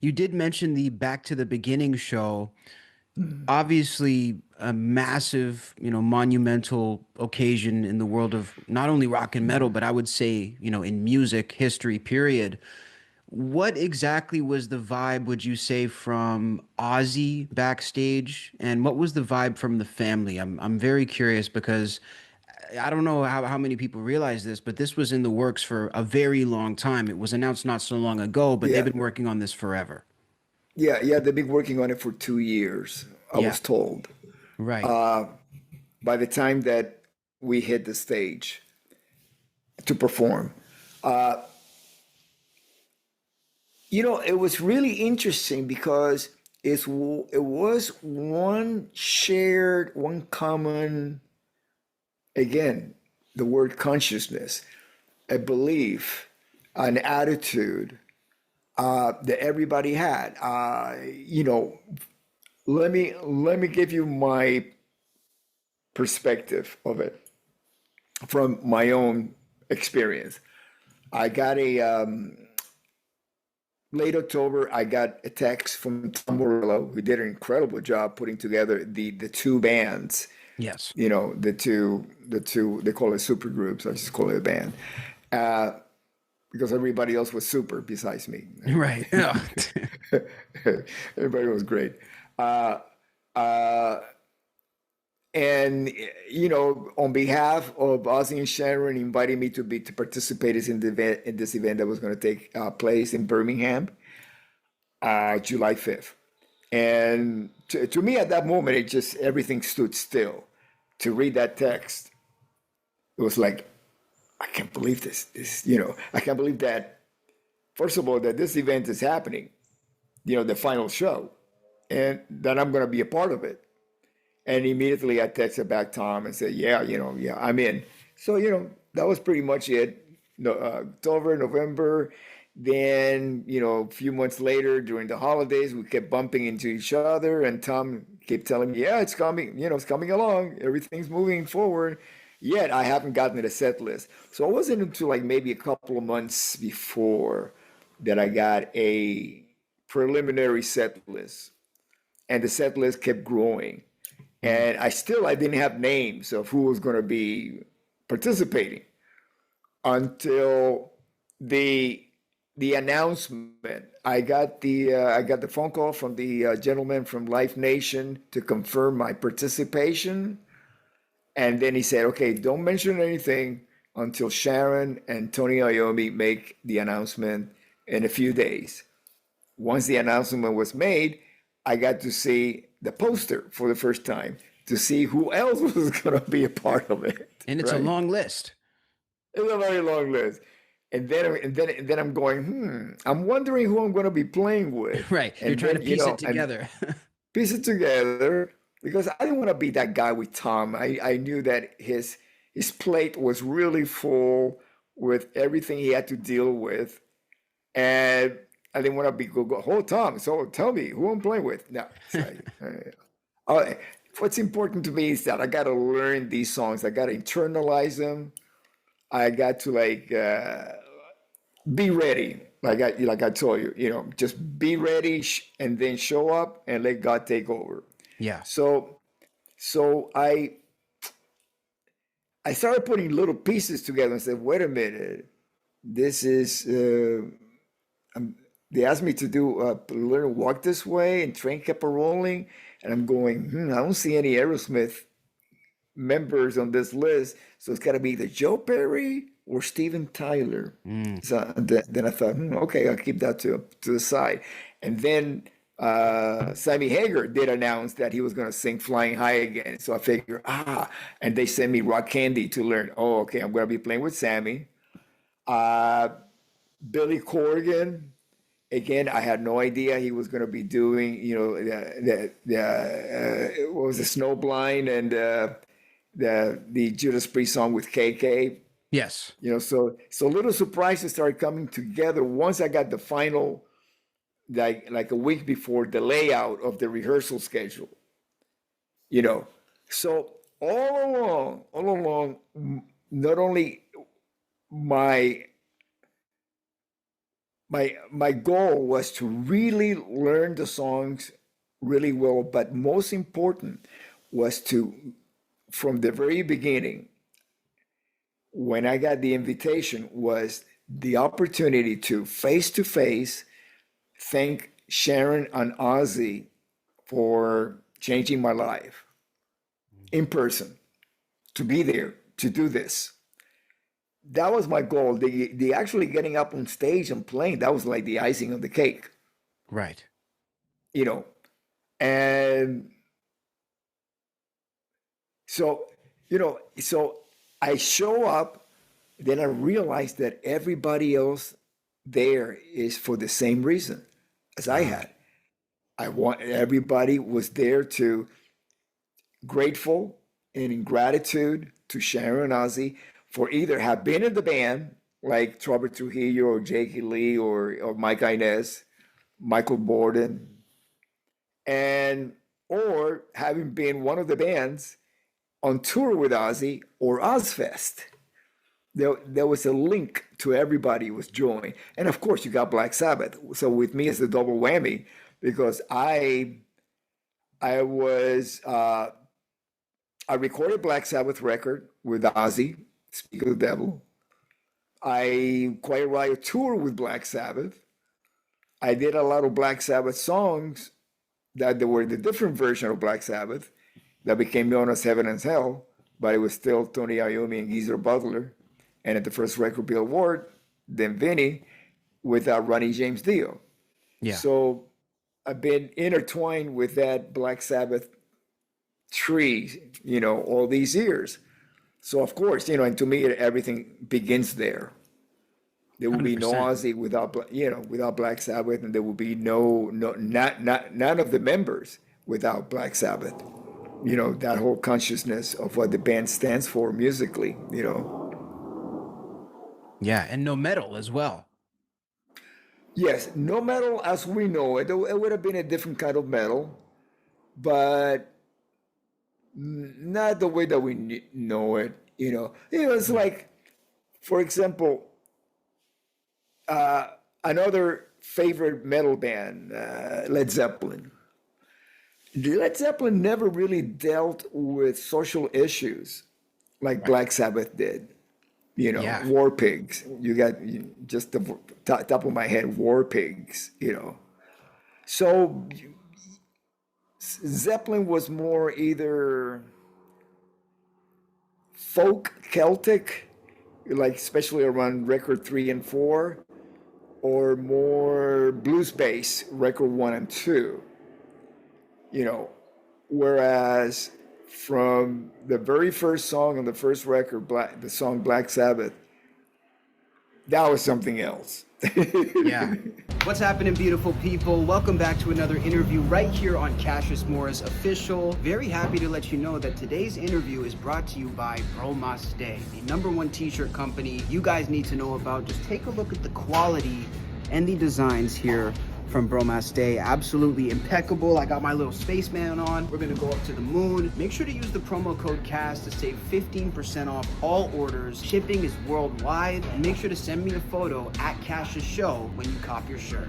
You did mention the Back to the Beginning show. Mm. Obviously, a massive, monumental occasion in the world of not only rock and metal, but I would say, in music history, period. What exactly was the vibe, would you say, from Ozzy backstage? And what was the vibe from the family? I'm very curious because I don't know how many people realize this, but this was in the works for a very long time. It was announced not so long ago, but they've Yeah, been working on this forever. yeah. They've been working on it for 2 years, I Yeah, was told. right. Uh, by the time that we hit the stage to perform, uh, it was really interesting because it was one shared, one common, again, the word consciousness, a belief, an attitude that everybody had. Let me give you my perspective of it from my own experience. I got a late October. I got a text from Tom Morello, who did an incredible job putting together the two bands. Yes. The two they call it super groups. I just call it a band. Uh, because everybody else was super besides me. Right. Yeah. Everybody was great. Uh, uh, and on behalf of Ozzy and Sharon, inviting me to participate in this event that was going to take place in Birmingham, July 5th. And to me, at that moment, it just everything stood still. To read that text, it was like, I can't believe this. I can't believe that. First of all, that this event is happening. The final show, and that I'm going to be a part of it. And immediately I texted back Tom and said, yeah, yeah, I'm in. So, that was pretty much it. No, October, November. Then, a few months later during the holidays, we kept bumping into each other. And Tom kept telling me, yeah, it's coming, it's coming along. Everything's moving forward. Yet I haven't gotten a set list. So it wasn't until like maybe a couple of months before that I got a preliminary set list. And the set list kept growing, Mm. and I didn't have names of who was going to be participating until the the announcement. I got the phone call from the gentleman from Life Nation to confirm my participation, and then he said, "Okay, don't mention anything until Sharon and Tony Iommi make the announcement in a few days." Once the announcement was made, I got to see the poster for the first time to see who else was going to be a part of it. And it's a Right? long list. It's a very long list. And then I'm going, I'm wondering who I'm going to be playing with. Right. You're And trying to then, piece it and together. piece it together because I didn't want to be that guy with Tom. I knew that his plate was really full with everything he had to deal with. And I didn't want to be go, oh, Tom, so tell me who I'm playing with. No, it's like, what's important to me is that I got to learn these songs. I got to internalize them. I got to be ready. Like I told you, just be ready and then show up and let God take over. Yeah. So, so I started putting little pieces together and said, wait a minute, this is they asked me to do learn walk this way, and train kept a rolling, and I'm going, I don't see any Aerosmith members on this list, so it's got to be either Joe Perry or Steven Tyler. Mm. So then I thought, okay, I'll keep that to the side. And then Sammy Hagar did announce that he was going to sing Flying High again. So I figured, and they sent me Rock Candy to learn. Oh, okay, I'm going to be playing with Sammy. Uh, Billy Corgan, again, I had no idea he was going to be doing, what was the Snowblind and the Judas Priest song with KK. Yes. So little surprises started coming together once I got the final, like a week before the layout of the rehearsal schedule. You know, so all along, not only my my goal was to really learn the songs really well, but most important was to, from the very beginning, when I got the invitation, was the opportunity to face thank Sharon and Ozzy for changing my life in person, to be there to do this. That was my goal. The actually getting up on stage and playing, that was like the icing on the cake, Right. you know. And so, so I show up, then I realized that everybody else there is for the same reason as I Ah, had. Everybody was there to grateful and in gratitude to Sharon and Ozzy for either have been in the band like Robert Trujillo or Jakey Lee or Mike Inez, Michael Borden, and or having been one of the bands on tour with Ozzy or Ozfest. There was a link to everybody who was joined. And of course you got Black Sabbath. So with me it's a double whammy because I was I recorded Black Sabbath record with Ozzy, Speak of the Devil. I quite right a tour with Black Sabbath. I did a lot of Black Sabbath songs that they were the different version of Black Sabbath that became known as Heaven and Hell, but it was still Tony Iommi and Geezer Butler. And at the first record Bill Ward, then Vinny with Ronnie James Dio. yeah. So I've been intertwined with that Black Sabbath tree, all these years. So of course, and to me, everything begins there. There will be no 100%. Ozzy without Black Sabbath, and there will be not none of the members without Black Sabbath. That whole consciousness of what the band stands for musically. Yeah, and no metal as well. Yes, no metal as we know it. It would have been a different kind of metal, but not the way that we know it. It's Mm. like, for example, uh, another favorite metal band, Led Zeppelin. Led Zeppelin never really dealt with social issues like Right. Black Sabbath did. Yeah. War Pigs. You got just the top of my head, War Pigs. So Zeppelin was more either folk Celtic, like especially around record 3 and 4, or more blues bass, record 1 and 2. You know, whereas from the very first song on the first record, the song Black Sabbath, that was something else. Yeah. What's happening, beautiful people? Welcome back to another interview right here on Cassius Moore's Official. Very happy to let you know that today's interview is brought to you by Bromaste, the #1 t-shirt company you guys need to know about. Just take a look at the quality and the designs here from Bromaste. Absolutely impeccable. I got my little spaceman on. We're gonna go up to the moon. Make sure to use the promo code CAST to save 15% off all orders. Shipping is worldwide. And make sure to send me a photo at Cassius Show when you cop your shirt.